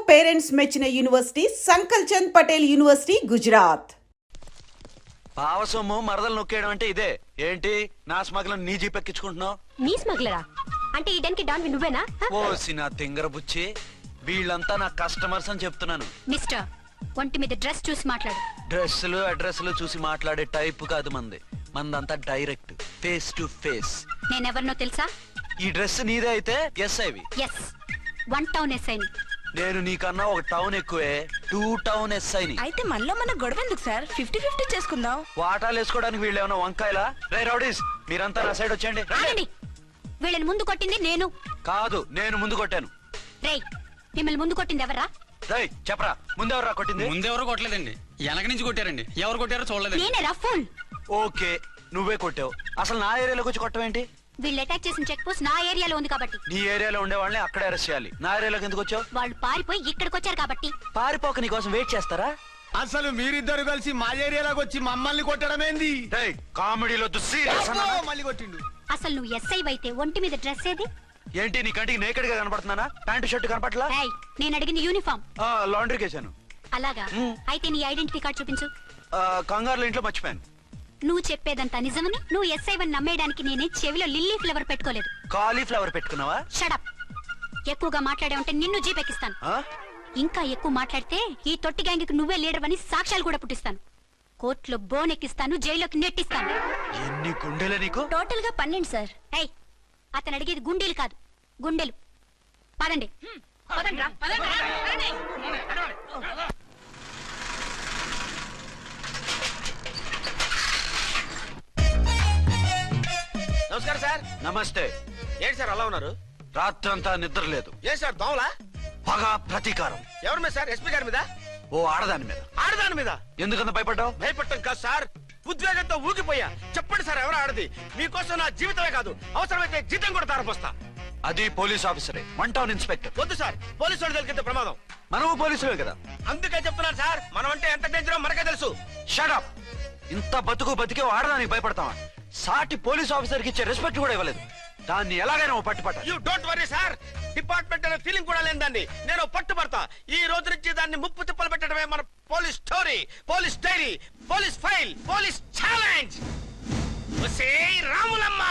Parents మెచ్చిన university సంకల్ Chand Patel university Gujarat. పావసొమ్ము మరదలు నొక్కేయడం అంటే ఇదే. ఏంటి నా స్మగ్లర్ నీ జీప్ ఎక్కించుకుంటున్నావు? నీ స్మగ్లరా అంటే ఈ డెన్కి డాన్ నువ్వేనా? ఓసి నా తింగర బుచ్చి, వీళ్ళంతా నా కస్టమర్స్ అని చెప్తున్నాను. మిస్టర్, ఒంటి మీద డ్రెస్ చూసి మాట్లాడు. డ్రెస్సులు అడ్రస్లు చూసి మాట్లాడే టైప్ కాదు మంది. మందంతా డైరెక్ట్, ఫేస్ టు ఫేస్. నేనెవరినో తెలుసా? ఈ డ్రెస్ నీదే అయితే ఎస్ఐవి. ఎస్, 1 టౌన్ ఎస్ఐని. నేను నీకన్నా ఒక టౌన్ ఎక్కువే, 2 టౌన్ ఎస్ఐని. అయితే మనలో మన గొడవ ఎందుకు సార్? 50-50 చేసుకుందాం. వాటాలు వేసుకోవడానికి వీళ్ళు ఏమైనా వంకాయలా? రే రౌడీస్, మీరంతా నా సైడ్ వచ్చేయండి. ఆగండి. వీళ్ళని ముందు కొట్టింది నేను కాదు, నేను ముందు కొట్టాను. రేయ్, మిమ్మల్ని ముందు కొట్టింది ఎవరా? రేయ్ చెప్పరా, ముందెవరా కొట్టింది? ముందెవరో కొట్టలేదండి, వెనక నుంచి కొట్టారండి. ఎవరు కొట్టారో చూడలేదు. నేనే రఫూల్. ఓకే, నువ్వే కొట్టావు. అసలు నా ఏరియాలోకి వచ్చి కొట్టవేంటి? వీళ్ళు అటాక్ చేసిన చెక్ పోస్ట్ నా ఏరియాలో ఉంది కాబట్టి. నీ ఏరియాలో ఉండే వాళ్ళని అక్కడే అరెస్ట్ చేయాలి. నా ఏరియాలోకి ఎందుకు వచ్చావు? వాళ్ళు పారిపోయి ఇక్కడికి వచ్చారు కాబట్టి. పారిపోక నీ కోసం వెయిట్ చేస్తారా? అసలు మీరిద్దరు కలిసి మా ఏరియాలోకి వచ్చి మమ్మల్ని కొట్టడమేంది? కామెడీలో మళ్ళీ కొట్టిండు. అసలు నువ్వు ఎస్ఐ అయితే ఒంటి మీద డ్రెస్ ఏది? ఏంటి నీ కంటికి నేకెడ్ గా కనపడుతున్నానా? Pant shirt కనపట్లా? ఏయ్, నేను అడిగింది యూనిఫామ్. లాండ్రీకి వేసాను. అలాగా? అయితే నీ ఐడెంటిటీ కార్డ్ చూపించు. కంగారులో ఇంట్లో మర్చిపోయాను. నువ్వు చెప్పేదంతా నిజమని నువ్వు ఎస్ఐ వన్ నమ్మేయడానికి నేనే చెవిలో లిల్లీ ఫ్లవర్ పెట్టుకోలేదు. కాలీఫ్లవర్ పెట్టుకున్నావా? షడప్. ఎక్కువగా మాట్లాడే ఉంటే నిన్ను జీప్ ఎక్కిస్తాను. ఇంకా ఎక్కువ మాట్లాడితే ఈ తొట్టి గ్యాంగ్కి నువ్వే లీడర్ అని సాక్ష్యాలు కూడా పుట్టిస్తాను. కోర్టులో బోన్ ఎక్కిస్తాను, జైల్లోకి నెట్టిస్తాను. ఎన్ని గుండెలు నీకు? టోటల్ గా 12 సార్. ఏయ్, అతను అడిగేది గుండెలు కాదు, గుండెలు. పదండి. నమస్కారం సార్. నమస్తే. ఏంటి సార్ అలా ఉన్నారు? రాత్రంతా నిద్ర లేదు. ఏ సార్ దోమలా? పగ ప్రతీకారం. ఎవరి మీద సార్? ఎస్పీ గారి మీద? ఓ ఆడదాని మీద. ఆడదాని మీద? ఎందుకంత భయపడ్డావు? భయపడటం కాదు సార్, ఉద్వేగంతో ఊగిపోయా. చెప్పండి సార్, ఎవరు ఆడది? మీకోసం నా జీవితమే కాదు, అవసరమైతే జీతం కూడా తారపోస్తా. అది పోలీస్ ఆఫీసరే, 1 టౌన్ ఇన్స్పెక్టర్. వద్దు సార్, పోలీసు వాడు దొరికితే ప్రమాదం. మనము పోలీసులే కదా. అందుకే చెప్తున్నాను సార్, మనం అంటే ఎంత డేంజరో మనకే తెలుసు. షడప్. ఇంత బతికే ఆడదానికి భయపడతావా? సాటి పోలీస్ ఆఫీసర్ కి ఇచ్చే రెస్పెక్ట్ కూడా ఇవ్వలేదు. దాన్ని ఎలాగైనా పట్టుపట్ట. You don't worry sir, department అనే ఫీలింగ్ కూడా లేని దాన్ని నేను పట్టుబడతా. ఈ రోజు నుంచి దాన్ని ముప్పు తిప్పలు పెట్టడమే మన police story, police diary, police file, police challenge. Ramulamma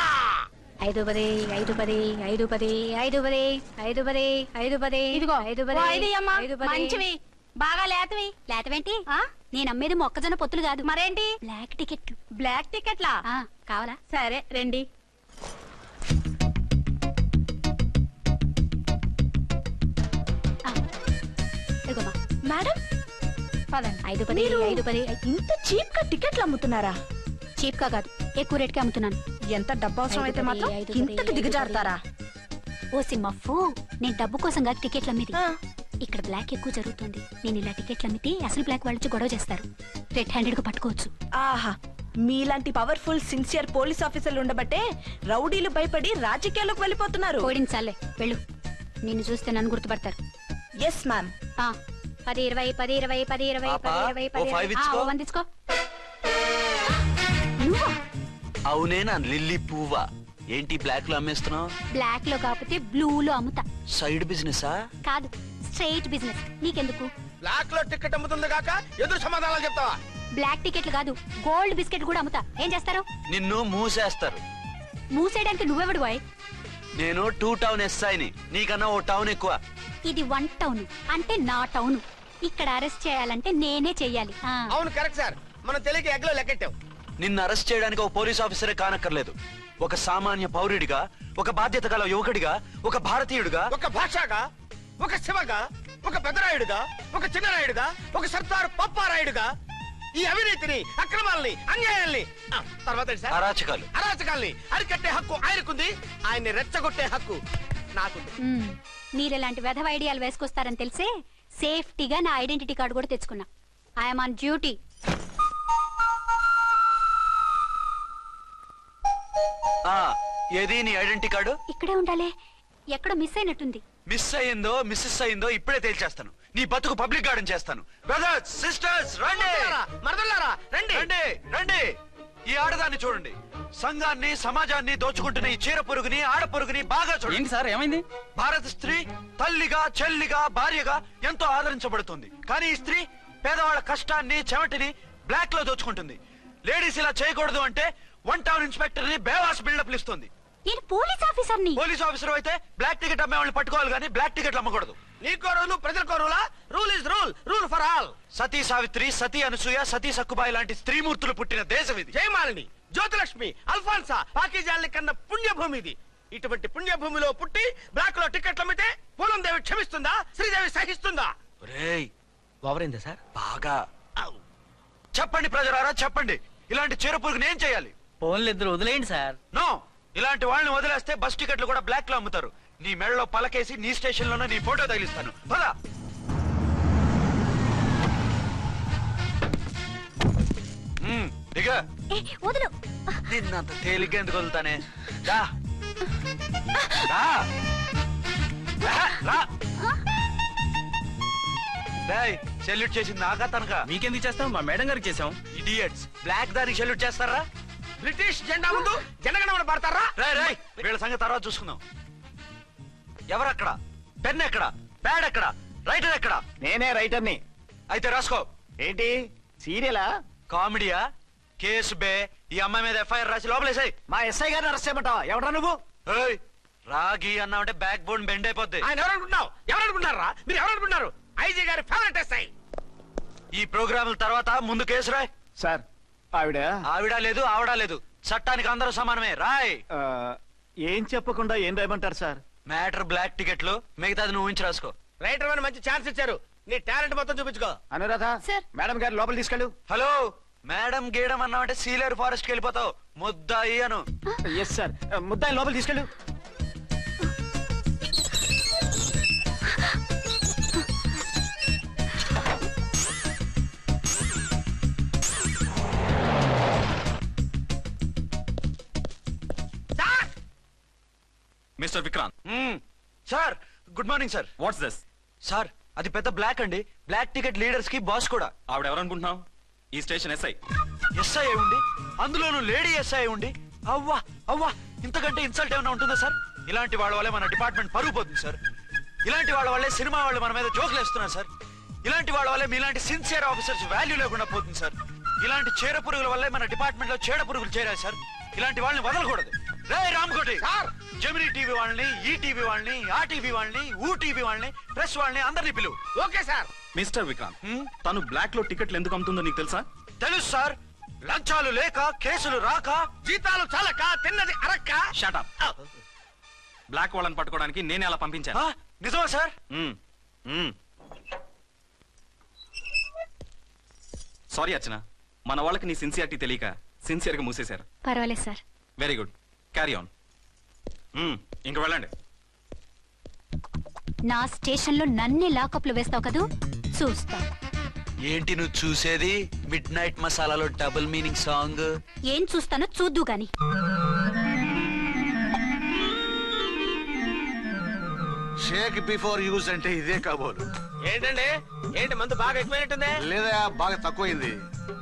5-10 5-10 5-10 5-10 5-10 5-10. ఇదిగో 5-10 మంచివి, బాగా లేతవి. లేతవేంటి? నేను అమ్మేది మొక్కజొన్న పొత్తులు కాదు. మరేంటి? బ్లాక్ టికెట్లు. బ్లాక్ టికెట్లా? కావాలా? సరే రండి. మేడం, 5-10 5-10. ఇంత చీప్ గా టికెట్లు అమ్ముతున్నారా? చీప్ గా కాదు, ఎక్కువ రేట్ కి అమ్ముతున్నాను. ఎంత డబ్బు అవసరం అయితే మాత్రం ఇంతకు దిగజారుతారా? ఓ సిమ్మఫు, నేను డబ్బు కోసం కాదు టికెట్లు అమ్మేది. ఇక్కడ బ్లాక్ ఎక్కువ జరుగుతుంది. నేను ఇలా టికెట్లు అమ్మితే అసలు బ్లాక్ వాళ్ళు గొడవ చేస్తారు. రెడ్ హ్యాండెడ్ గా పట్టుకోవచ్చు. ఆహా, మీలాంటి పవర్ఫుల్ సిన్సియర్ పోలీస్ ఆఫీసర్లు ఉండబట్టే రౌడీలు భయపడి రాజకీయాల్లోకి వెళ్ళిపోతున్నారు. ఓడించాలే, వెళ్ళు. నిన్ను చూస్తే నన్ను గుర్తుపడతారు. Yes ma'am. 10-20 10-20 10-20 పాపా, 10-20 ఓ 5 ఇచ్చుకో. 1 తీసుకో. నువ్వా? అవునే, నా లిల్లీ పువ్వా. ఏంటి బ్లాక్ లో అమ్మేస్తున్నావు? బ్లాక్ లో కాకపోతే బ్లూ లో అమ్ముతా. సైడ్ బిజినెసా? కాదు, స్ట్రైట్ బిజినెస్. నీకెందుకు? బ్లాక్ లో టికెట్ అమ్ముతుంది కాక ఎదురు సమాధానాలు చెప్తావా? బ్లాక్ టికెట్లు కాదు, గోల్డ్ బిస్కెట్ కూడా అమ్ముతా. ఏం చేస్తారు? నిన్ను మూసేస్తారు. మూసేయడానికి నువ్వెవడు బాయ్? నేను 2 టౌన్ ఎస్ఐని, నీకన్నా ఓ టౌన్ ఎక్కువ. ఇది 1 టౌన్ అంటే నా టౌన్. ఇక్కడ అరెస్ట్ చేయాలంటే నేనే చెయ్యాలి. అవును కరెక్ట్ సార్, మనం తెలియక ఎగ్లో లెక్కెట్టాం. నిన్ను అరెస్ట్ చేయడానికి ఒక పోలీస్ ఆఫీసరే కానక్కర్లేదు. ఒక సామాన్య పౌరుడిగా, ఒక బాధ్యత గల యువకుడిగా, ఒక భారతీయుడిగా, ఒక భాషగా, ఒక శివగా, ఒక పెద్దరాయుడుగా, ఒక చిన్నరాయుడుగా, ఒక సర్దార్ పప్పారాయుడుగా ఈ అవినీతిని, అక్రమాలని, అన్యాయాల్ని, తర్వాత ఏంటి సార్? అరాచకాల్ని అరికట్టే హక్కు ఆయనకుంది. ఆయన్ని రెచ్చగొట్టే హక్కు నాకుంది. మీరు ఇలాంటి వెధవ ఐడియాలు వేసుకొస్తారని తెలిసే సేఫ్టీగా నా ఐడెంటిటీ కార్డు కూడా తెచ్చుకున్నా. I'm on duty. ఏది నీ ఐడెంటిటీ కార్డు? ఇక్కడే ఉండాలి. ఎక్కడో మిస్ అయినట్టుంది. మిస్ అయిందో మిస్సెస్ అయిందో ఇప్పుడే తేల్చేస్తాను. నీ బతుకు పబ్లిక్ గార్డెన్ చేస్తాను. బ్రదర్స్, సిస్టర్స్, రండి. మరదలారా రండి. రండి రండి. ఈ ఆడదాన్ని చూడండి. సంఘాన్ని సమాజాన్ని దోచుకుంటున్న ఈ చీర పురుగుని ఆడ పురుగుని బాగా చూడండి. ఏంటి సార్ ఏమైంది? భారత స్త్రీ తల్లిగా చెల్లిగా భార్యగా ఎంతో ఆదరించబడుతుంది. కానీ ఈ స్త్రీ పేదవాళ్ళ కష్టాన్ని చెమటిని బ్లాక్ లో దోచుకుంటుంది. లేడీస్ ఇలా చేయకూడదు అంటే 1 టౌన్ ఇన్స్పెక్టర్ ని బేవాస్ బిల్డప్ ఇస్తుంది. నేను పోలీస్ ఆఫీసర్ని. పోలీస్ ఆఫీసర్ అయితే బ్లాక్ టికెట్ అమ్మే వాళ్ళని పట్టుకోవాలి కానీ బ్లాక్ టికెట్లు అమ్మకూడదు. నీకో రూలు ప్రజలకో రూలా? Rule is rule, rule for all. Sati Savitri, Sati Anasuya, Sati Sakkubai లాంటి స్త్రీమూర్తులు పుట్టిన దేశం ఇది. జయమాలిని, జ్యోతిలక్ష్మి, అల్ఫాన్సా, పాకిజాల్ని కన్న పుణ్యభూమి ఇది. ఇటువంటి పుణ్యభూమిలో పుట్టి బ్లాక్ లో టికెట్లు అమ్మితే పూలందేవి క్షమిస్తుందా? శ్రీదేవి సహిస్తుందా? ఒరేయ్, ఓవరైందా సార్? బాగా చెప్పండి ప్రజలారా, చెప్పండి. ఇలాంటి చీర పురుగుని ఏం చేయాలి? ఫోన్లు ఇద్దరు వదిలేయండి సార్. నో, ఇలాంటి వాళ్ళని వదిలేస్తే బస్ టికెట్లు కూడా బ్లాక్ లో అమ్ముతారు. నీ మెడలో పలకేసి నీ స్టేషన్ లోనే నీ ఫోటో తగిలిస్తాను. పద. దిగా. వదులు. నిన్నంత తేలిగ్గా ఎందుకు వదులుతానే? రా. రా. రా. రేయ్, సెల్యూట్ చేసింది నాకా తనకా? మీకెందుకు చేస్తాం? మా మేడం గారికి చేసాం. ఇడియట్స్, బ్లాక్ దానికి సెల్యూట్ చేస్తారా? బ్రిటిష్ జెండా ముందు జనగణమన పడతారా? రాయ్ రాయ్, వీళ్ళ సంగతి తర్వాత చూసుకుందాం. ఎవరక్కడ? పెన్ ఎక్కడ? ప్యాడ్ ఎక్కడ? రైటర్ ఎక్కడ? నేనే రైటర్ని. అయితే రాసుకో. ఏంటి సీరియలా? కామెడీయా? కేసు బే. ఈ అమ్మాయి మీద ఎఫ్ఐఆర్ రాసి లోపలేసాయి. మా ఎస్ఐ గారిని అరెస్ట్ చేయమంటావా? ఎవడా నువ్వు? ఏయ్, రాగి అన్నావంటే బ్యాక్ బోన్ బెండ్ అయిపోద్ది. ఆయన ఎవరనుకుంటున్నావు? ఎవరనుకుంటున్నారా మీరు? ఎవరనుకుంటున్నారు? ఐజీ గారి ఫేవరెట్ ఎస్ఐ. ఈ ప్రోగ్రాముల తర్వాత ముందు కేసు రాయ్. సార్ ఆవిడ ఆవిడ లేదు ఆవిడ లేదు, చట్టానికి అందరూ సమానమే. రాయ్. ఆ, ఏం చెప్పకుండా ఏం రాయమంటారు సార్? మ్యాటర్ బ్లాక్ టికెట్లు, మిగతాది నువ్వు ఊహించి రాసుకో. రైటర్ అని మంచి ఛాన్స్ ఇచ్చారు. నీ టాలెంట్ మొత్తం చూపించుకో. అనురాధ సార్. మేడం గారు లోపల తీసుకెళ్ళు. హలో, మేడం గీయడం అన్నావంటే సీలేరు ఫారెస్ట్ కి వెళ్ళిపోతావు. ముద్దాయి అను. ఎస్ సార్, ముద్దాయి లోపల తీసుకెళ్ళు. Mister Vikrant, sir, good morning sir. What's this? Sir, అది పెద్ద బ్లాక్ అండి. బ్లాక్ టికెట్ లీడర్స్ కి బాస్ కూడా. ఆవిడ ఎవరనుకుంటున్నావు? ఈ స్టేషన్ ఎస్ఐ. ఎస్ఐ అయి ఉండి, అందులోనూ లేడీ ఎస్ఐ అయి ఉండి, అవ్వా అవ్వా, ఇంతకంటే ఇన్సల్ట్ ఏమైనా ఉంటుందా సార్? ఇలాంటి వాళ్ళ వల్లే మన డిపార్ట్మెంట్ పరుగు పోతుంది సార్. ఇలాంటి వాళ్ళ వల్లే సినిమా వాళ్ళు మన మీద జోకులు వేస్తున్నారు సార్. ఇలాంటి వాళ్ళ వల్లే మీలాంటి సిన్సియర్ ఆఫీసర్స్ వాల్యూ లేకుండా పోతుంది సార్. ఇలాంటి చీడ పురుగుల వల్లే మన డిపార్ట్మెంట్ లో చీడ పురుగులు చేరాయి సార్. ఇలాంటి వాళ్ళని వదలకూడదు. రే రామకోటి సార్, జమినీ టీవీ వాళ్ళని, ఈ టీవీ వాళ్ళని, ఆ టీవీ వాళ్ళని, ఊ టీవీ వాళ్ళని, ప్రెస్ వాళ్ళని అందరినీ పిలువు. Okay sir. మిస్టర్ విక్రాంత్, తను బ్లాక్ లో టికెట్లు ఎందుకు అమ్ముతుందో నీకు తెలుసా? తెలుసు సార్. లంచాలు లేక, కేసులు రాక, జీతాలు చాలక, తిన్నది అరక్క. షటప్. బ్లాక్ వాళ్ళని పట్టుకోవడానికి నేనే అలా పంపించాను. ఆ, నిజమా సార్? సారీ అర్చన, మన వాళ్ళకి నీ సిన్సియారిటీ తెలియక సిన్సియర్ గా మూసేశారు. పర్వాలేదు sir. Very good, carry on. ఇంక వెళ్ళండి. నా స్టేషన్ లో నన్నే లాకప్ లో వేస్తావు కదూ, చూస్తా. ఏంటి నువ్వు చూసేది? మిడ్ నైట్ మసాలాలో డబుల్ మీనింగ్ సాంగ్. ఏం చూస్తానో చూద్దు గాని. షేక్ బిఫోర్ యూజ్ అంటే ఇదే కాబోలు. ఏంటండి, ఏంటి మందు బాగా ఎక్కువైనట్టుంది? లేదా బాగా తక్కువైంది.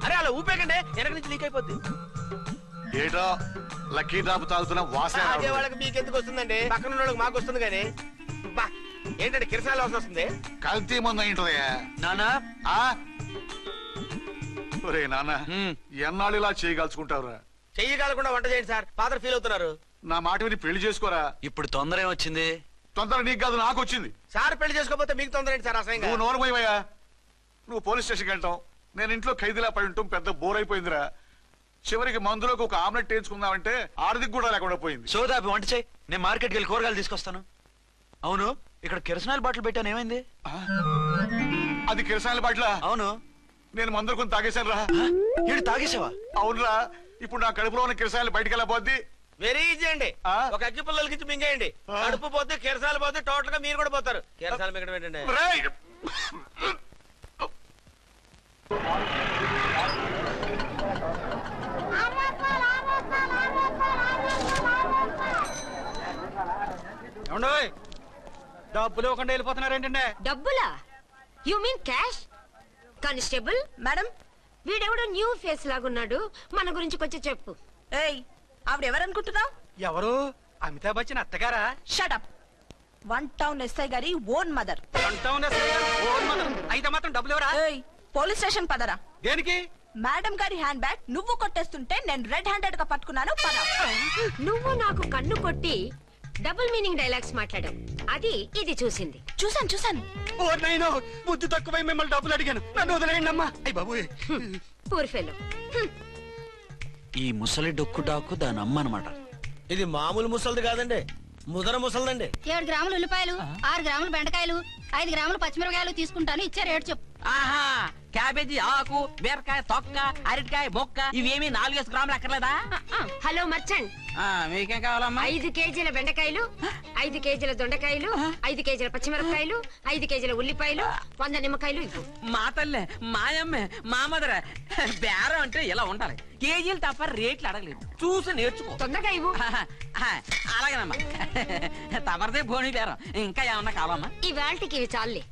అరే అలా ఊపేకండి, వెనక నుంచి లీక్ అయిపోద్ది. ఏటో లక్కీ డ్రాప్ తాగుతున్న వాసన అదే వాళ్ళకి మీకెందుకు వస్తుందండి? పక్కన ఉన్న వాళ్ళకి మాకు వస్తుంది కానీ. బా, ఏంటంటే కిరసాల వాసన వస్తుంది. కల్తీ మందు అయింటదయ్యా. నానా, ఒరే నాన్న, ఎన్నాళ్ళు ఇలా చేయగలుచుకుంటావురా? చెయ్యగలకుండా వంట చేయండి సార్, ఫాదర్ ఫీల్ అవుతున్నారు. నా మాట విని పెళ్లి చేసుకోరా. ఇప్పుడు తొందర ఏమొచ్చింది? తొందర నీకు కాదు, నాకు వచ్చింది. సార్ పెళ్లి చేసుకోకపోతే మీకు తొందర ఏంటి సార్? అసహ్యంగా. నువ్వు నోరుమోయవయ్యా. నువ్వు పోలీస్ స్టేషన్కి వెళ్తాం, నేను ఇంట్లో ఖైదీలా పడి ఉంటాం. పెద్ద బోర్ అయిపోయిందిరా. చివరికి మందులోకి ఒక ఆమ్లెట్ వేయించుకుందామంటే ఆర్థిక కూడా లేకుండా పోయింది. సోదాపి వంట చేయి, నేను మార్కెట్కి వెళ్ళి కూరగాయలు తీసుకొస్తాను. అవును, ఇక్కడ కిరసనాయిల్ బాటిల్ పెట్టాను, ఏమైంది? అది కిరసాయల బాట్ల. అవును. నేను మందులు కొని తాగేశాను రా. ఏడు తాగేసావా? అవునురా. ఇప్పుడు నా కడుపులో ఉన్న కిరసాయలు బయటికి వెళ్ళబోద్ది. వెరీ ఈజీ అండి. ఒక అగ్గి పుల్లలకి ఇచ్చి మింగేయండి. కడుపు పోతే కిరసాలు పోతే టోటల్ గా మీరు కూడా పోతారు. కిరసాలు మింగడం ఏంటండి? రేయ్! డబ్బులు ఇవ్వకుండా వెళ్ళిపోతున్నారేంటండి? డబ్బులా? You mean cash? Constable madam, వీడెవడో న్యూ ఫేస్ లాగున్నాడు, మన గురించి కొంచెం చెప్పు. ఏయ్ ఆవిడ ఎవరనుకుంటున్నావు? ఎవరు? అమితాబ్ బచ్చన్ అత్తగారా? షటప్. 1 టౌన్ ఎస్ఐ గారి ఓన్ మదర్. అయితే మాత్రం డబ్బులు ఎవరా? పోలీస్ స్టేషన్ పదరా. దేనికి? మేడం గారి హ్యాండ్ బ్యాగ్ నువ్వు కొట్టేస్తుంటే నేను రెడ్ హ్యాండెడ్ గా పట్టుకున్నాను. పద. నువ్వు నాకు కన్ను కొట్టి డబుల్ మీనింగ్ డైలాగ్స్ మాట్లాడావు. అది ఇది చూసింది. చూసాను. ఓ నైనో, బుద్ధి తక్కువై మిమ్మల్ని డబ్బులు అడిగాను. నన్ను వదిలేయండి అమ్మా. అయ్య బాబోయ్. Poor fellow. ఈ ముసలి డొక్కు డాకు దాని అమ్మ అనమాట. ఇది మామూలు ముసలిది కాదండి, ముదర ముసలిదండి. 7 గ్రాములు ఉల్లిపాయలు, 6 గ్రాములు బెండకాయలు, 5 గ్రాములు పచ్చిమిరపకాయలు తీసుకుంటాను. ఇచ్చే రేటు చెప్పు. ఆహా, క్యాబేజీ ఆకు, బీరకాయ తొక్క, అరటికాయ బొక్క ఇవేమి 4 గ్రాములు అక్కర్లేదా? హలో మర్చండ్, మీకేం కావాలమ్మా? 5 కేజీల బెండకాయలు, 5 కేజీల దొండకాయలు, 5 కేజీల పచ్చిమిరపకాయలు, 5 కేజీల ఉల్లిపాయలు, 100 నిమ్మకాయలు ఇవ్వు. మా తల్లే, మాయమ్మే, మా మదర బేరం అంటే ఇలా ఉండాలి. కేజీలు తప్ప రేట్లు అడగలేదు, చూసి నేర్చుకో. తొందరగా ఇవ్వు. అలాగేనమ్మా. తమరిదే భోని బేరం. ఇంకా ఏమన్నా కావాలమ్మా? ఈ వేల్టికి ఇవి చాలే.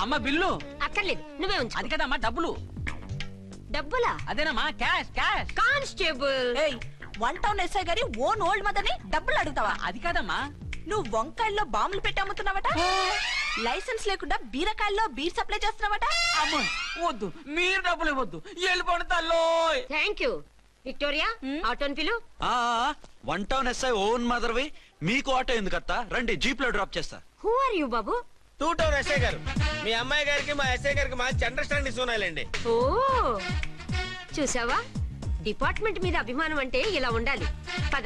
అమ్మ బిల్లు అక్కర్లేదు, నువ్వే ఉంచు. అది కదమ్మా డబ్బులు. డబ్బులా? అదేనమ్మా, cash cash. Constable. 1 town SI గారి ఓన్ ఓల్డ్ మదర్ ని డబ్బులు అడుగుతావా? అది కాదమ్మా. నువ్వు వంకాయల్లో బాంబులు పెట్టి అమ్ముతున్నావట, లైసెన్స్ లేకుండా బీరకాయల్లో బీర్ సప్లై చేస్తున్నావట. అమ్మ వద్దు, మీరు డబ్బులు ఇవ్వద్దు, వెళ్ళిపోండి తల్లో. Thank you. విక్టోరియా, ఆటోన్ పిలు. 1 టౌన్ ఎస్ఐ ఓన్ మదర్వి, మీకు ఆటో ఎందుకత్తా? రండి, జీప్ లో డ్రాప్ చేస్తా. హూ ఆర్ యూ బాబు? 2 టౌన్ ఎస్ఐ గారు, మీ అమ్మాయి గారికి మా ఎస్ఐ గారికి మంచి అండర్స్టాండింగ్ ఉన్నాయండి. ఓ చూసావా, డిపార్ట్మెంట్ మీద అభిమానం అంటే ఇలా ఉండాలి. పద.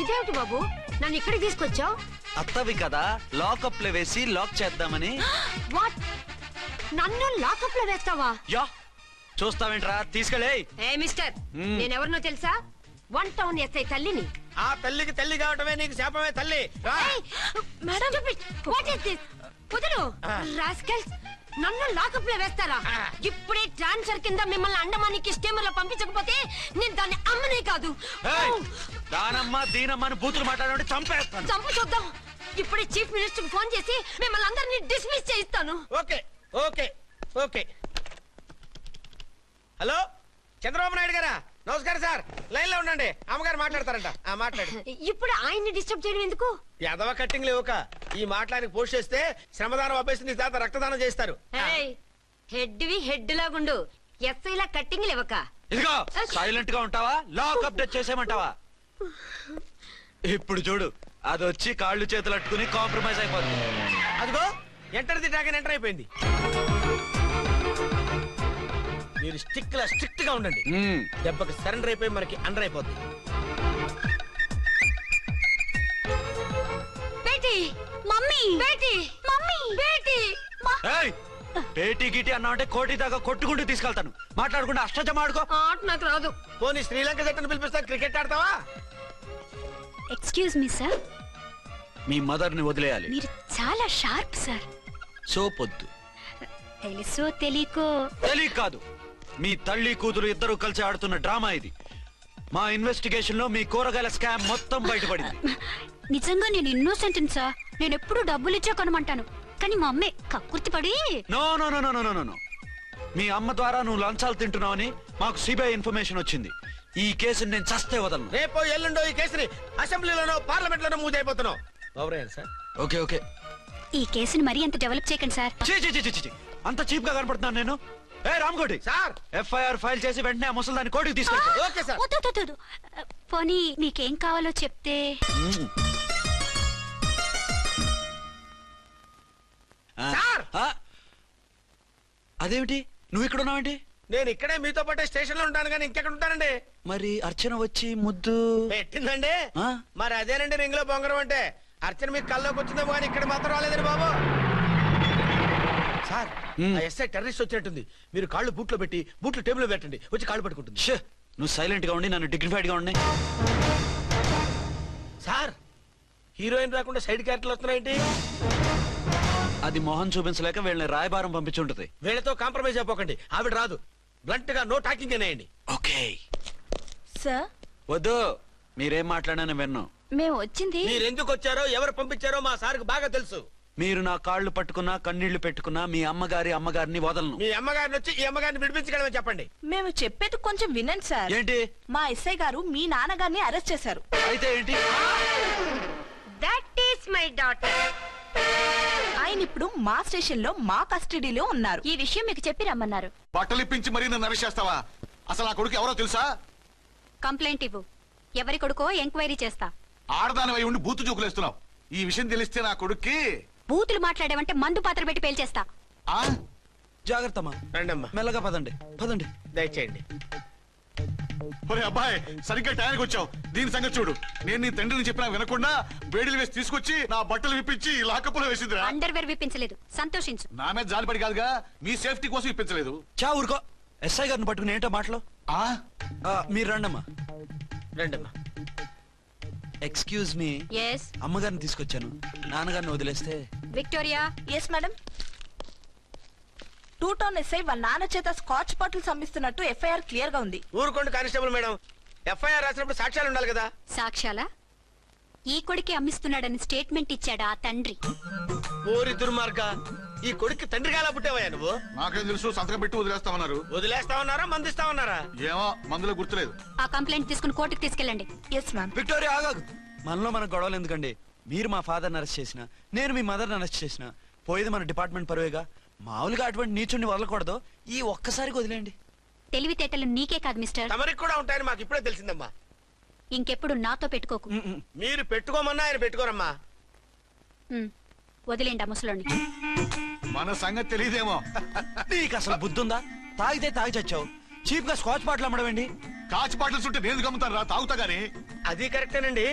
ఇదేమిటి బాబు, నన్ను ఇక్కడికి తీసుకొచ్చావు? అత్తవి కదా, లాకప్ లో వేసి లాక్ చేద్దామని. వాట్, నన్ను లాకప్ లో వేస్తావా? యా, చూస్తావేంట్రా, తీసుకెళ్ళే. ఏ మిస్టర్, నేనెవరినో తెలుసా? 1 టౌన్ ఎస్ఐ తల్లిని. ఆ తల్లికి తల్లి కావటమే నీకు శాపమే తల్లి. రా. Madam, what is this? వదలు రాస్కల్స్, నన్ను లాకప్ లో వేస్తారా? ఇప్పుడే ట్రాన్స్ఫర్ కింద మిమ్మల్ని అండమానికి స్టీమర్ లో పంపించకపోతే నేను దాన్ని అమ్మనే కాదు. ఏయ్, దానమ్మ దీనమ్మ అని బూతులు మాట్లాడే చంపేస్తాను. చంపు చూద్దాం. ఇప్పుడే చీఫ్ మినిస్టర్ కి ఫోన్ చేసి మిమ్మల్ని అందరినీ డిస్మిస్ చేయిస్తాను. Okay okay okay. Hello, Chandrababu Naidu గారా? నమస్కారం సార్, లైన్ లో ఉండండి, అమ్మగారు మాట్లాడతారంట. మాట్లాడు. ఇప్పుడు ఆయన్ని డిస్టర్బ్ చేయడం ఎందుకు? ఎదవ కట్టింగ్ లేవుక ఈ మాట్లాడికి పోస్ట్ చేస్తే శ్రమదానం అభ్యసి నీ తాత రక్తదానం చేస్తారు. హెడ్ హెడ్ లాగుండు, ఎస్ఐ లా కట్టింగ్ లేవక. ఇదిగో, సైలెంట్ గా ఉంటావా, లాక్ అప్డేట్ చేసేమంటావా? ఇప్పుడు చూడు, అది వచ్చి కాళ్ళు చేతులు అట్టుకుని కాంప్రమైజ్ అయిపోతుంది. అదిగో ఎంటర్ ది డ్రాగన్ ఎంటర్ అయిపోయింది. మీరు స్ట్రిక్ట్ గా ఉండండి, దెబ్బకి సరెండర్ అయిపోయి మనకి అండర్ అయిపోద్ది. Beti, mummy, Beti, mummy, Beti. ఏయ్, పేటీ గిటి అన్నావంటే కోటి దాకా కొట్టుకుంటూ తీసుకెళ్తాను. మాట్లాడకుండా అష్టజమ ఆడుకో. ఆట నాకు రాదు. పోనీ శ్రీలంక జట్టును పిలిపిస్తా, క్రికెట్ ఆడతావా? ఎక్స్క్యూజ్ మీ సార్, మీ మదర్ ని వదిలేయాలి. మీరు చాలా షార్ప్ సార్. సోపొద్దు. తెలుసో తెలియకో. తెలియ కాదు, మీ తల్లి కూతురు ఇద్దరు కలిసి ఆడుతున్న డ్రామా ఇది. మా ఇన్వెస్టిగేషన్ లో మీ కూరగాయల స్కామ్ మొత్తం బయటపడింది. నిజంగా నేను ఇన్నోసెంట్ సార్. నేను ఎప్పుడు డబ్బులు ఇచ్చా కొనమంటాను, కానీ మా అమ్మే కక్కుర్తి పడి. No no no no no no. మీ అమ్మ ద్వారా నువ్వు లంచాలు తింటున్నావని మాకు సిబిఐ ఇన్ఫర్మేషన్ వచ్చింది. ఈ కేసుని నేను చస్తే వదలను. రేపో ఎల్లుండో ఈ కేసుని అసెంబ్లీలోనో పార్లమెంట్ లోనో మూవ్ అయిపోతున్నావు. Sir okay okay. ఈ కేసుని మరీ అంత డెవలప్ చేయకండి సార్. అంత చీప్ గా కనపడుతున్నాను నేను? ఏ రామ్కోటి సార్, ఎఫ్ఐఆర్ ఫైల్ చేసి వెంటనే ఆ ముసలిదాన్ని కోర్టుకి తీసుకెళ్ళి. Okay sir. వద్దు, వద్దు, వద్దు. పోనీ మీకేం కావాలో చెప్తే. సార్! అదేమిటి నువ్వు ఇక్కడ ఉన్నావేంటి? నేను ఇక్కడే మీతో పాటే స్టేషన్ లో ఉంటాను, కానీ ఇంకెక్కడ ఉంటానండి? మరి అర్చన వచ్చి ముద్దు పెట్టిందండి. ఆ? మరి అదేనండి రింగ్ లో బొంగరం అంటే. అర్చన మీకు కల్లోకి వచ్చిందేమో కానీ ఇక్కడ మాత్రం రాలేదండి బాబు. సార్, ఆ ఎస్ఐ టెర్రరిస్ట్ వచ్చినట్టుంది. మీరు కాళ్ళు బూట్లో పెట్టి బూట్లు టేబుల్ లో పెట్టండి, వచ్చి కాళ్ళు పట్టుకుంటుంది. షే, నువ్వు సైలెంట్ గా ఉండి నన్ను డిగ్నిఫైడ్ గా ఉండి. సార్, హీరోయిన్ రాకుండా సైడ్ క్యారెక్టర్లు వస్తున్నాయేంటి? అది మొహం చూపించలేక వీళ్ళని రాయబారం పంపించుంటది. వీళ్ళతో కాంప్రమైజ్ అయిపోకండి, ఆవిడ రాదు. బ్లంట్ గా నో టాకింగ్ అనేయండి. ఓకే సార్, వద్దు, మీరేం మాట్లాడానని విన్నాం. మేము వచ్చింది. మీరు ఎందుకు వచ్చారో ఎవరు పంపించారో మా సార్కి బాగా తెలుసు. మీరు నా కాళ్ళు పట్టుకున్నా కన్నీళ్లు పెట్టుకున్నా మీ అమ్మగారిని వదలను. మీ అమ్మగారిని వచ్చి ఈ అమ్మగారిని విడిపించగలమని చెప్పండి. మేము చెప్పేది కొంచెం వినండి సార్. ఏంటి? మా ఎస్ఐ గారు మీ నాన్నగారిని అరెస్ట్ చేశారు. అయితే ఏంటి? That is my daughter. ఆయన ఇప్పుడు మా స్టేషన్ లో మా కస్టడీలో ఉన్నారు. ఈ విషయం మీకు చెప్పి రమ్మన్నారు. బట్టలు ఇప్పించి మరీ నన్ను అరెస్ట్ చేస్తావా? అసలు ఆ కొడుకు ఎవరో తెలుసా? కంప్లైంట్ ఇవ్వు. ఎవరి కొడుకో ఎంక్వైరీ చేస్తా. ఆడదానివై ఉండి బూతు చూకులేస్తున్నావు. ఈ విషయం తెలిస్తే నా కొడుక్కి బూతులు మాట్లాడేవంటే మందు పాత్ర పెట్టి పేల్చేస్తా. ఆ జాగ్రత్తమ్మా. రండమ్మా, మెల్లగా పదండి. పదండి. దయచేయండి. ఒరే అబ్బాయి, సరిగ్గా టయానికి వచ్చావు. దీని సంగతి చూడు. నేను నీ తండ్రిని చెప్పినా వినకుండా వేడిలు వేసి తీసుకొచ్చి నా బట్టలు విప్పించి లాకప్పులో వేసిందిరా. అండర్వేర్ విప్పించలేదు. సంతోషించు. నా మీద జాలిపడి కాదుగా, మీ సేఫ్టీ కోసం ఇప్పించలేదు. చా ఊరుకో. ఎస్ఐ గారిని పట్టుకుని ఏంటో మాటలు. ఆ మీరు రండమ్మా. రండమ్మా. Excuse me. ఎస్ అమ్మగారిని తీసుకొచ్చాను. నాన్నగారిని వదిలేస్తే. Victoria. Yes madam. 2 town SI వాళ్ళ నాన్న చేత స్కాచ్ బాటిల్స్ అమ్మిస్తున్నట్టు ఎఫ్ఐఆర్ క్లియర్ గా ఉంది. ఊరుకోండి కానిస్టేబుల్ మేడం. ఎఫ్ఐఆర్ రాసినప్పుడు సాక్ష్యాలు ఉండాలి కదా. సాక్ష్యాలా? ఈ కొడుకే అమ్మిస్తున్నాడని స్టేట్మెంట్ ఇచ్చాడా ఆ తండ్రి? ఊరి దుర్మార్గ, ఈ కొడుక్కి తండ్రిగా ఎలా పుట్టావయ్యా నువ్వు? నాకేం తెలుసు, సంతకం పెట్టి వదిలేస్తామన్నారు. వదిలేస్తామన్నారా మందిస్తామన్నారా? ఏమో, మందులో గుర్తులేదు. ఆ కంప్లైంట్ తీసుకుని కోర్టుకు తీసుకెళ్ళండి. Yes ma'am. విక్టోరియా ఆగాగు. మనలో మన గొడవలు ఎందుకండి? మీరు మా ఫాదర్ని అరెస్ట్ చేసిన, నేను మీ మదర్ని అరెస్ట్ చేసిన, పోయేది మన డిపార్ట్మెంట్ పరువేగా. మామూలుగా అటువంటి నీచుడిని వదలకూడదు. ఈ ఒక్కసారికి వదిలేండి. తెలివితేటలు నీకే కాదు మిస్టర్, తమరికి కూడా ఉంటాయని మాకు ఇప్పుడే తెలిసిందమ్మా. ఇంకెప్పుడు నాతో పెట్టుకోకు. మీరు పెట్టుకోమన్నా ఆయన పెట్టుకోరమ్మా. వదిలేండి ఆ ముసలోని. మన సంగతి తెలియదేమో. నీకు అసలు బుద్ధుందా? తాగితే తాగి చచ్చావు. చీప్ గా స్కాచ్ బాటిల్ అమ్మడమేంటి? కాచి బాటిల్స్ ఉంటే నేను గమ్ముతాను రా, తాగుతా గానీ. అది కరెక్టేనండి.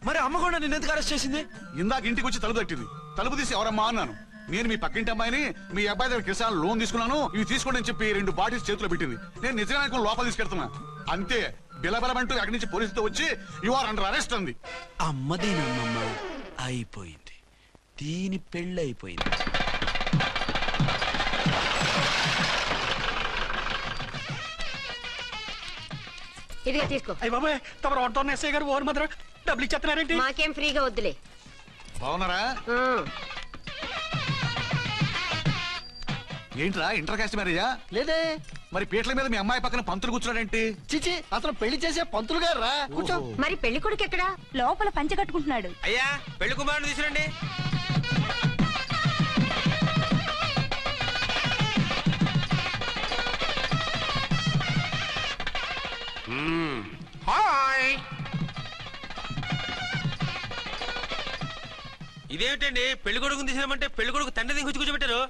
మరి అమ్మ కూడా నిన్ను ఎందుకు అరెస్ట్ చేసింది? ఇందాక ఇంటికి వచ్చి తలుపు తట్టింది. తలుపు తీసి ఎవరమ్మా అన్నాను. నేను మీ పక్కింటి అమ్మాయిని, మీ అబ్బాయి దగ్గర కిసాన్ లోన్ తీసుకున్నాను, ఇవి తీసుకోండి అని చెప్పి 2 బాటిల్స్ చేతిలో పెట్టింది. నేను నిజంగా లోపల తీసుకెళ్తున్నా. అంతే, బిలబలమంటూ అక్కడి నుంచి పోలీసుతో వచ్చి యు ఆర్ అండర్ అరెస్ట్ అంది. అమ్మదేనమ్మమ్మ అయిపోయింది. దీని పెళ్ళి అయిపోయింది. ఇదిగా తీసుకో. అయ్యి బాబాయ్, తమరు 1 టౌన్ ఎస్ఐ గారు ఓవర్ మాత్రం డబ్బులు ఇచ్చేస్తున్నారేంటి? మాకేం ఫ్రీగా వద్దులే. బాగున్నారా? ఏంట్రా ఇంటర్ కాస్ట్ మ్యారేజా? లేదే. మరి పీటల మీద మీ అమ్మాయి పక్కన పంతులు కూర్చున్నాడేంటి? చిచి, అతను పెళ్లి చేసే పంతులు గారు రా. కూర్చో. మరి పెళ్లి కొడుకు ఎక్కడా? లోపల పంచె కట్టుకుంటున్నాడు. అయ్యా, పెళ్లి కుమారుని తీసుకురండి. హాయ్. ఇదేమిటండి, పెళ్లి కొడుకుని తీసినామంటే పెళ్లి కొడుకు తండ్రి దిగి కూర్చోబెట్టారు.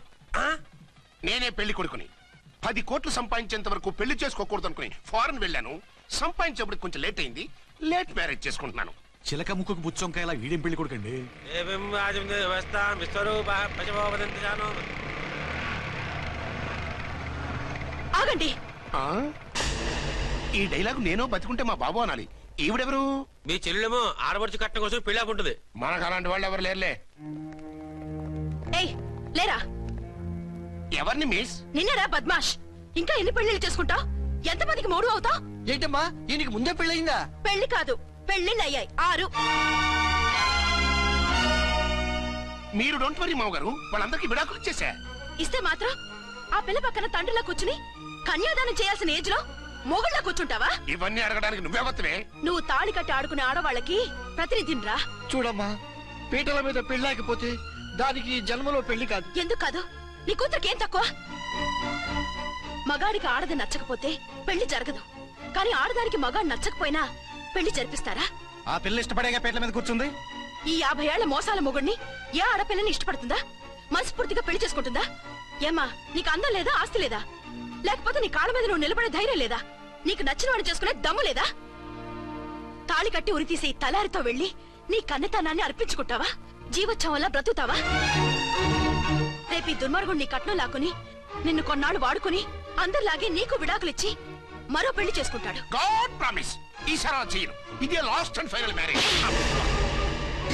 నేనే పెళ్లి కొడుకుని. 10 కోట్లు సంపాదించేంత వరకు పెళ్లి చేసుకోకూడదు అనుకుని ఫారెన్ వెళ్ళాను. సంపాదించేప్పుడు కొంచెం లేట్ అయింది. లేట్ మ్యారేజ్ చేసుకుంటున్నాను. చిలక ముక్కుకు బుచ్చొంకాయలా వీడేం పెళ్లి కొడుకండి? ఆగండి. ఈ డైలాగ్ నేను బతికుంటే మా బాబు అనాలి. ఈవిడెవరు? మీ చెల్లెమో ఆడబడుచు కట్టడం కోసం పెళ్లి ఆకుంటుంది. మనకు అలాంటి వాళ్ళు ఎవరు లేరులే. ఏయ్ లేరా. ఎవరిని మిస్? నిన్నరా బద్మాష్. ఇంకా ఎన్ని పెళ్లిళ్ళు చేసుకుంటా? ఎంతమందికి మూడు అవుతా? ఏంటమ్మా, ఈయనకి ముందే పెళ్ళయిందా? పెళ్లి కాదు, పెళ్లిళ్ళు అయ్యాయి 6. మీరు డోంట్ వరీ మావ గారు, వాళ్ళందరికీ విడాకులు ఇచ్చేసా. ఇస్తే మాత్రం ఆ పిల్ల పక్కన తండ్రిలా కూర్చుని కన్యాదానం చేయాల్సిన ఏజ్ లో మొగుళ్ళ కూర్చుంటావా? ఇవన్నీ అడగడానికి నువ్వెవత్తవే? నువ్వు తాళి కట్టి ఆడుకునే ఆడవాళ్ళకి ప్రతినిధిరా. చూడమ్మా, పీటల మీద పెళ్ళాకపోతే దానికి జన్మలో పెళ్లి కాదు. ఎందుకు కాదు? నీ కూతురికేం తక్కువ? మగాడికి ఆడది నచ్చకపోతే పెళ్లి జరగదు. కానీ ఆడదానికి మగాడు నచ్చకపోయినా పెళ్లి జరిపిస్తారా? ఆ పిల్ల ఇష్టపడేగా పీటల మీద కూర్చుంది. ఈ 50 ఏళ్ల మోసాల మొగుడిని ఏ ఆడపిల్లని ఇష్టపడుతుందా? మనస్ఫూర్తిగా పెళ్లి చేసుకుంటుందా? ఏమ్మా, నీకు అందం లేదా, ఆస్తి లేదా? లేకపోతే నీ కాళ్ళ మీద నువ్వు నిలబడే ధైర్యం లేదా? నీకు నచ్చిన వాడిని చేసుకునే దమ్ము లేదా? తాళి కట్టి ఉరితీసే ఈ తలారితో వెళ్లి నీ కన్నెతనాన్ని అర్పించుకుంటావా? జీవోత్సవంలా బ్రతుకుతావా? రేపు ఈ దుర్మార్గుడు నీ కట్నం లాక్కుని నిన్ను కొన్నాళ్ళు వాడుకుని అందరిలాగే నీకు విడాకులిచ్చి మరో పెళ్లి చేసుకుంటాడు. గాడ్ ప్రామిస్, ఈసారి అలా చేయను. ఇదే last and final marriage.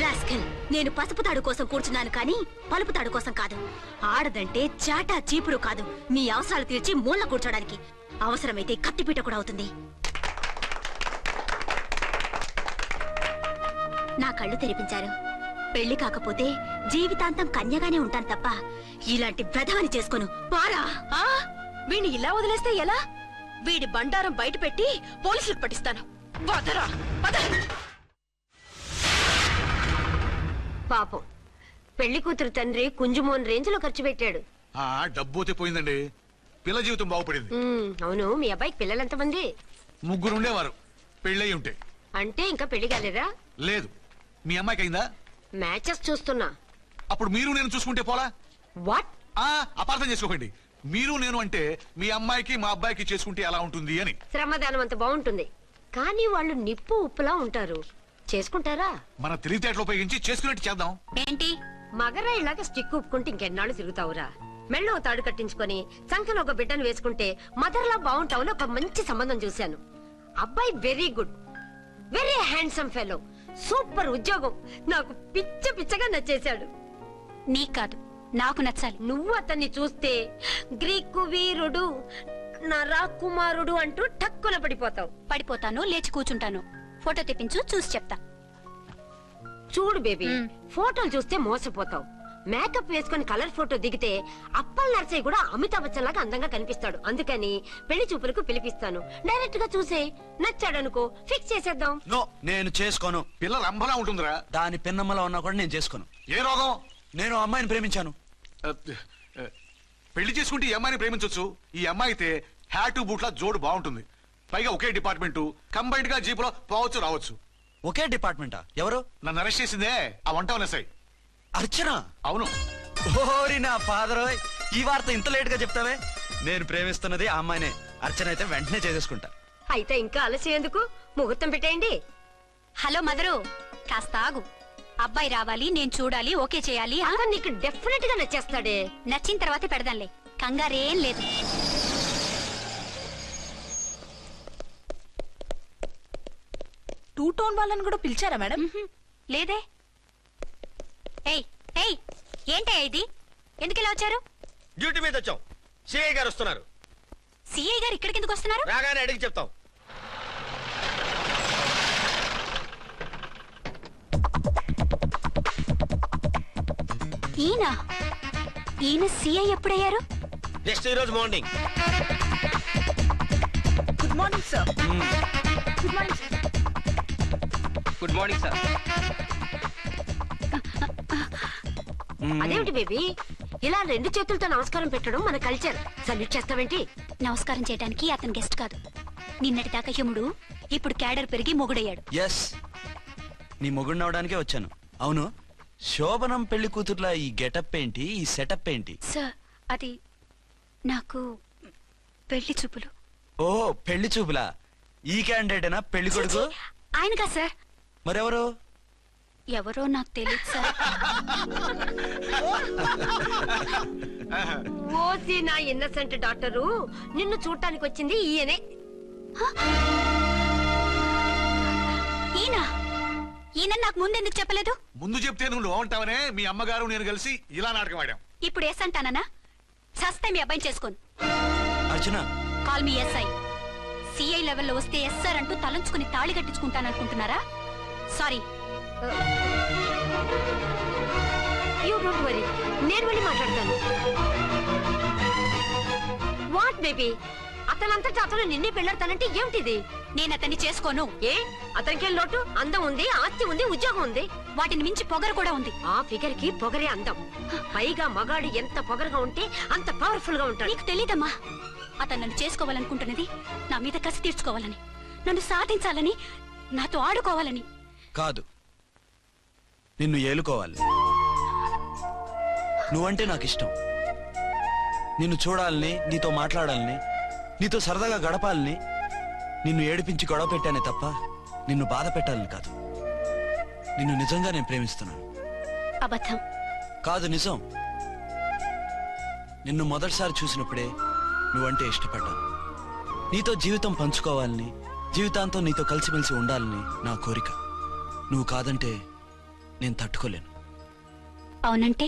Rascal, నేను పసుపు తాడు కోసం కూర్చున్నాను కానీ పలుపు తాడు కోసం కాదు. ఆడదంటే చాటా చీపురు కాదు, మీ అవసరాలు తీర్చి మూల కూర్చోడానికి. అవసరమైతే కత్తిపీట కూడా అవుతుంది. నా కళ్ళు తెరిపించారు. పెళ్లి కాకపోతే జీవితాంతం కన్యగానే ఉంటాను తప్ప ఇలాంటి వెధవని చేసుకోను. పారా ఆ వీణ్ణి ఇలా వదిలేస్తే ఎలా? వీడి బండారం బయట పెట్టి పోలీసులకు పట్టిస్తాను. వదరా పద. పాపం పెళ్లి కూతురు తండ్రి కుంజుమోన్ రేంజ్ లో ఖర్చు పెట్టాడు. డబ్బు అయితే పోయిందండి, పిల్ల జీవితం బాగుపడింది. అవును, మీ అబ్బాయికి పిల్లలెంతమంది? 3 ఉండేవారు, పెళ్ళయి ఉంటే. అంటే ఇంకా పెళ్లి కాలేదా? లేదు. మీ అమ్మాయికి అయిందా? మ్యాచెస్ చూస్తున్నా. అప్పుడు మీరు నేను చూసుకుంటే పోలా? వాట్? అపార్థం చేసుకోకండి. మీరు నేను అంటే మీ అమ్మాయికి మా అబ్బాయికి చేసుకుంటే ఎలా ఉంటుంది అని. శ్రమదానం అంత బాగుంటుంది, కానీ వాళ్ళు నిప్పు ఉప్పులా ఉంటారు. చేసుకుంటారా? మన తెలివితేటలు ఉపయోగించి చేసుకున్నట్టు చేద్దాం. ఏంటి మగరా ఇలాగ స్టిక్ ఉప్పుకుంటే ఇంకెన్నాళ్ళు తిరుగుతావురా? మెళ్ళో తాడు కట్టించుకొని సంఖ్యలో ఒక బిడ్డను వేసుకుంటే మదర్లా బాగుంటావుని ఒక మంచి సంబంధం చూశాను. అబ్బాయి very good, very handsome fellow, super ఉద్యోగం. నాకు పిచ్చగా నచ్చేశాడు. నీకు కాదు, నాకు నచ్చాలి. నువ్వు అతన్ని చూస్తే గ్రీకు వీరుడు, నా రాకుమారుడు అంటూ టక్కున పడిపోతావు. పడిపోతాను, లేచి కూర్చుంటాను. ఫోటో తెప్పించు, చూసి చెప్తా. చూడు బేబీ, ఫోటోలు చూస్తే మోసపోతావు. మేకప్ వేసుకుని కలర్ ఫోటో దిగితే అప్పల్ నర్సయ్య కూడా అమితాబ్ బచ్చన్ లాగా అందంగా కనిపిస్తాడు. అందుకని పెళ్లి చూపులకు పిలిపిస్తాను. డైరెక్ట్ గా చూసే నచ్చాడనుకో, ఫిక్స్ చేసేద్దాం. నో, నేను చేసుకోను. పిల్ల రంభలా ఉంటుందిరా. దాని పిన్నమ్మలా ఉన్నా కూడా నేను చేసుకోను. ఏ రోగం? నేను అమ్మాయిని ప్రేమించాను. పెళ్లి చేసుకుంటే ఈ అమ్మాయిని ప్రేమించొచ్చు. ఈ అమ్మాయి అయితే హ్యాటు బూట్ల జోడు బాగుంటుంది. పైగా ఒకే డిపార్ట్మెంట్, కంబైన్డ్ గా జీపులో పోవచ్చు రావచ్చు. ఒకే డిపార్ట్మెంటా? ఎవరు? నన్ను అరెస్ట్ చేసిందే ఆ వంట ఉన్నసాయి. అర్చన? అవును. ఓరి నా ఫాదర్, ఈ వార్త ఇంత లేట్ గా చెప్తావే. నేను ప్రేమిస్తున్నది ఆ అమ్మాయినే. అర్చన అయితే వెంటనే చేసేసుకుంటా. అయితే ఇంకా ఆలస్యం ఎందుకు, ముహూర్తం పెట్టేయండి. హలో మదరు, కాస్త ఆగు. అబ్బాయి రావాలి, నేను చూడాలి, ఓకే చేయాలి. అతను నీకు డెఫినెట్ గా నచ్చేస్తాడే. నచ్చిన తర్వాతే పెడదాంలే, కంగారేం లేదు. టూ టోన్ వాళ్ళని కూడా పిలిచారా మేడం? లేదే. ఏయ్ ఏయ్, ఏంటే ఇది? ఎందుకు ఇలా వచ్చారు? డ్యూటీ మీద వచ్చాం. సిఐ గారు వస్తున్నారు. సిఐ గారు ఇక్కడికి ఎందుకు వస్తున్నారు? రాగానే అడిగి చెప్తాం. ఈయన సిఐ ఎప్పుడయ్యారు? నెక్స్ట్ ఈ రోజు morning. Good morning sir. Good morning sir. Good morning sir. అదేమిటి బేబీ, ఇలా 2 చేతులతో నమస్కారం పెట్టడం మన కల్చర్. సల్యూట్ చేస్తావేంటి? నమస్కారం చేయడానికి అతను గెస్ట్ కాదు. నిన్నటి దాకా యముడు, ఇప్పుడు క్యాడర్ పెరిగి మొగుడయ్యాడు. ఎస్, నీ మొగుడినవడానికే వచ్చాను. అవును, శోభనం పెళ్లి కూతుర్లా ఈ గెటప్ ఏంటి, ఈ సెటప్ ఏంటి? సార్, అది నాకు పెళ్లి చూపులు. ఓ, పెళ్లి చూపులా? ఈ క్యాండిడేటేనా పెళ్లి కొడుకు? ఆయనగా సార్. మరెవరు? ఎవరో నాకు తెలియదు సార్. ఓసి నా ఇన్నసెంట్ డాక్టరు, నిన్ను చూడటానికి వచ్చింది ఈయనే. ఈయన నాకు ముందెందుకు చెప్పలేదు? ముందు చెప్తే నువ్వు బాగుంటావనే మీ అమ్మగారు నేను కలిసి ఇలా నాటకం ఆడాం. ఇప్పుడు ఎస్ అంటానా? సస్తే మీ అబ్బాయిని చేసుకోను. అర్చన, కాల్ మీ ఎస్ఐ. సిఐ లెవెల్లో వస్తే ఎస్ఆర్ అంటూ తలంచుకుని తాళి కట్టించుకుంటాననుకుంటున్నారా? సారీ. యూ డోంట్ వరీ, నేను వెళ్ళి మాట్లాడతాను. వాట్ బేబీ, అతనంతటా అతను నిన్నే పెళ్ళాడతానంటే ఏమిటిది? నేను అతన్ని చేసుకోను. ఏ, అతనికేం లోటు? అందం ఉంది, ఆస్తి ఉంది, ఉద్యోగం ఉంది. వాటిని మించి పొగరు కూడా ఉంది. ఆ ఫిగర్ కి పొగరే అందం. పైగా మగాడు ఎంత పొగరుగా ఉంటే అంత పవర్ఫుల్ గా ఉంటాడు. నీకు తెలీదమ్మా, అతను నన్ను చేసుకోవాలనుకుంటున్నది నా మీద కసి తీర్చుకోవాలని, నన్ను సాధించాలని, నాతో ఆడుకోవాలని కాదు, నిన్ను ఏలుకోవాలి. నువ్వంటే నాకు ఇష్టం. నిన్ను చూడాలని, నీతో మాట్లాడాలని, నీతో సరదాగా గడపాలని, నిన్ను ఏడిపించి గొడవ పెట్టానే తప్ప నిన్ను బాధ పెట్టాలని కాదు. నిన్ను నిజంగా నేను ప్రేమిస్తున్నాను. అబద్ధం కాదు, నిజం. నిన్ను మొదటిసారి చూసినప్పుడే నువ్వంటే ఇష్టపడ్డాను. నీతో జీవితం పంచుకోవాలని, జీవితాంతం నీతో కలిసిమెలిసి ఉండాలని నా కోరిక. నువ్వు కాదంటే నేను తట్టుకోలేను. అవునంటే